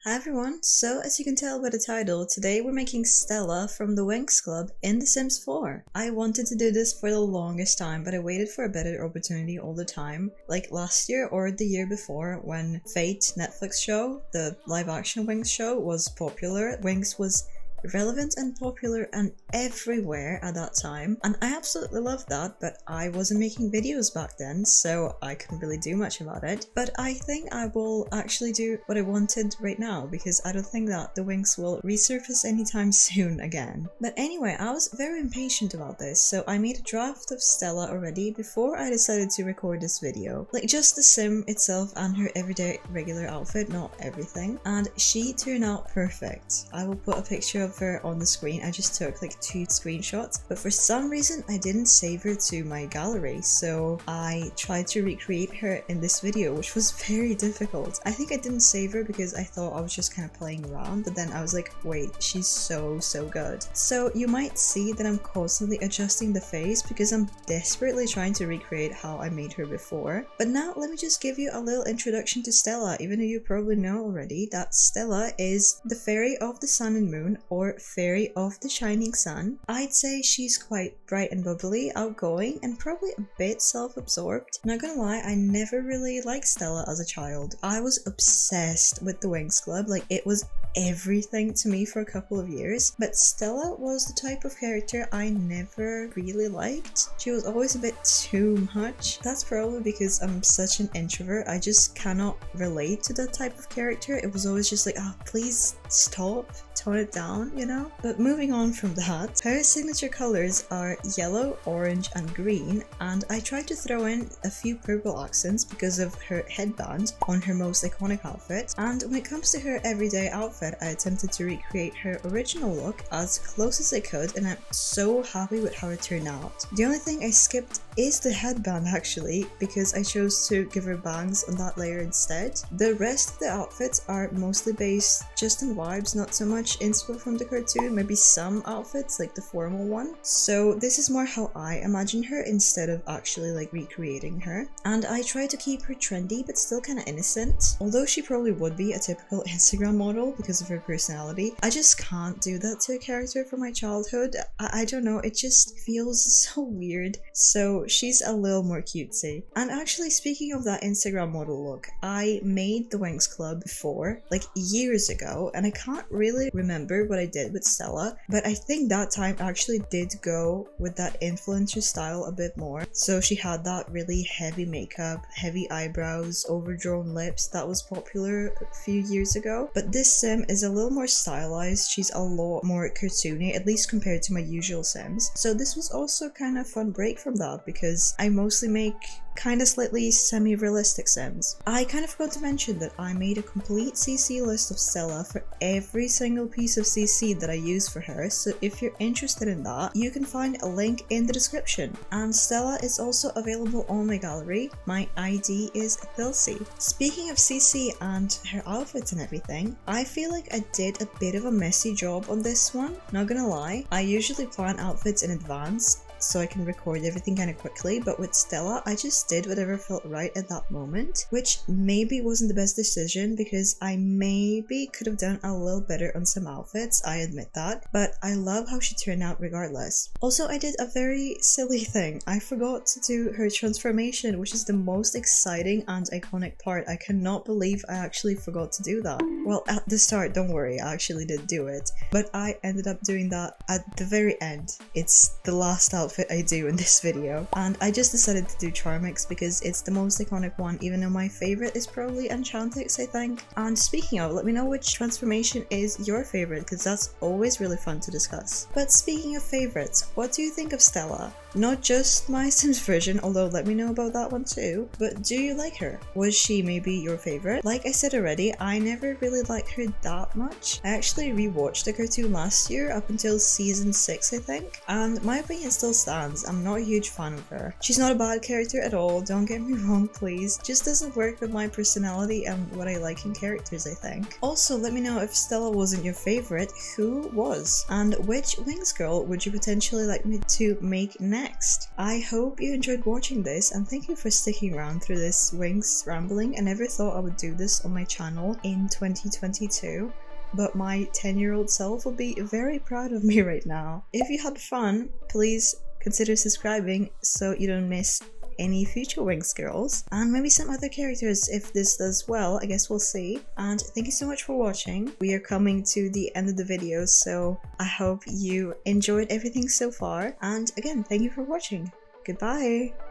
Hi everyone, so as you can tell by the title, today we're making Stella from the Winx Club in The Sims 4. I wanted to do this for the longest time, but I waited for a better opportunity all the time. Like last year or the year before when Fate Netflix show, the live action Winx show, was popular. Winx was relevant and popular and everywhere at that time, and I absolutely loved that, but I wasn't making videos back then, so I couldn't really do much about it. But I think I will actually do what I wanted right now, because I don't think that the Winx will resurface anytime soon again. But anyway, I was very impatient about this, so I made a draft of Stella already before I decided to record this video. Like just the sim itself and her everyday regular outfit, not everything, and she turned out perfect. I will put a picture of her on the screen. I just took like 2 screenshots, but for some reason I didn't save her to my gallery, so I tried to recreate her in this video, which was very difficult. I think I didn't save her because I thought I was just kind of playing around, but then I was like, wait, she's so good. So you might see that I'm constantly adjusting the face because I'm desperately trying to recreate how I made her before. But now let me just give you a little introduction to Stella, even though you probably know already that Stella is the fairy of the sun and moon, or fairy of the shining sun. I'd say she's quite bright and bubbly, outgoing, and probably a bit self-absorbed. Not gonna lie, I never really liked Stella as a child. I was obsessed with the Winx Club, like it was everything to me for a couple of years, but Stella was the type of character I never really liked. She was always a bit too much. That's probably because I'm such an introvert. I just cannot relate to that type of character. It was always just like, oh, please stop, tone it down, you know? But moving on from that, her signature colors are yellow, orange, and green, and I tried to throw in a few purple accents because of her headband on her most iconic outfit. And when it comes to her everyday outfit, I attempted to recreate her original look as close as I could, and I'm so happy with how it turned out. The only thing I skipped is the headband actually, because I chose to give her bangs on that layer instead. The rest of the outfits are mostly based just on vibes, not so much inspo from the cartoon, maybe some outfits like the formal one. So this is more how I imagine her instead of actually like recreating her. And I try to keep her trendy but still kind of innocent, although she probably would be a typical Instagram model because of her personality. I just can't do that to a character from my childhood. I don't know, it just feels so weird. So she's a little more cutesy. And actually, speaking of that Instagram model look, I made the Winx Club before, like years ago, and I can't really remember what I did with Stella, but I think that time actually did go with that influencer style a bit more. So she had that really heavy makeup, heavy eyebrows, overdrawn lips that was popular a few years ago. But this sim is a little more stylized. She's a lot more cartoony, at least compared to my usual sims. So this was also kind of a fun break from that because I mostly make kind of slightly semi-realistic sims. I kind of forgot to mention that I made a complete CC list of Stella for every single piece of CC that I use for her, so if you're interested in that, you can find a link in the description. And Stella is also available on my gallery. My ID is thilsey. Speaking of CC and her outfits and everything, I feel like I did a bit of a messy job on this one, not gonna lie. I usually plan outfits in advance so I can record everything kind of quickly, but with Stella I just did whatever felt right at that moment, which maybe wasn't the best decision because I maybe could have done a little better on some outfits, I admit that, but I love how she turned out regardless. Also, I did a very silly thing. I forgot to do her transformation, which is the most exciting and iconic part. I cannot believe I actually forgot to do that. Well, at the start, don't worry, I actually did do it, but I ended up doing that at the very end. It's the last outfit I do in this video, and I just decided to do Charmix because it's the most iconic one, even though my favorite is probably Enchantix, I think. And speaking of, let me know which transformation is your favorite because that's always really fun to discuss. But speaking of favorites, what do you think of Stella? Not just my Sims version, although let me know about that one too, but do you like her? Was she maybe your favorite? Like I said already, I never really liked her that much. I actually rewatched the cartoon last year up until season 6, I think, and my opinion still stands. I'm not a huge fan of her. She's not a bad character at all, don't get me wrong please. Just doesn't work with my personality and what I like in characters, I think. Also, let me know if Stella wasn't your favorite, who was? And which Winx girl would you potentially like me to make next? I hope you enjoyed watching this and thank you for sticking around through this Winx rambling. I never thought I would do this on my channel in 2022. But my 10-year-old self will be very proud of me right now. If you had fun, please consider subscribing so you don't miss any future Winx girls, and maybe some other characters if this does well. I guess we'll see. And thank you so much for watching. We are coming to the end of the video, so I hope you enjoyed everything so far. And again, thank you for watching. Goodbye!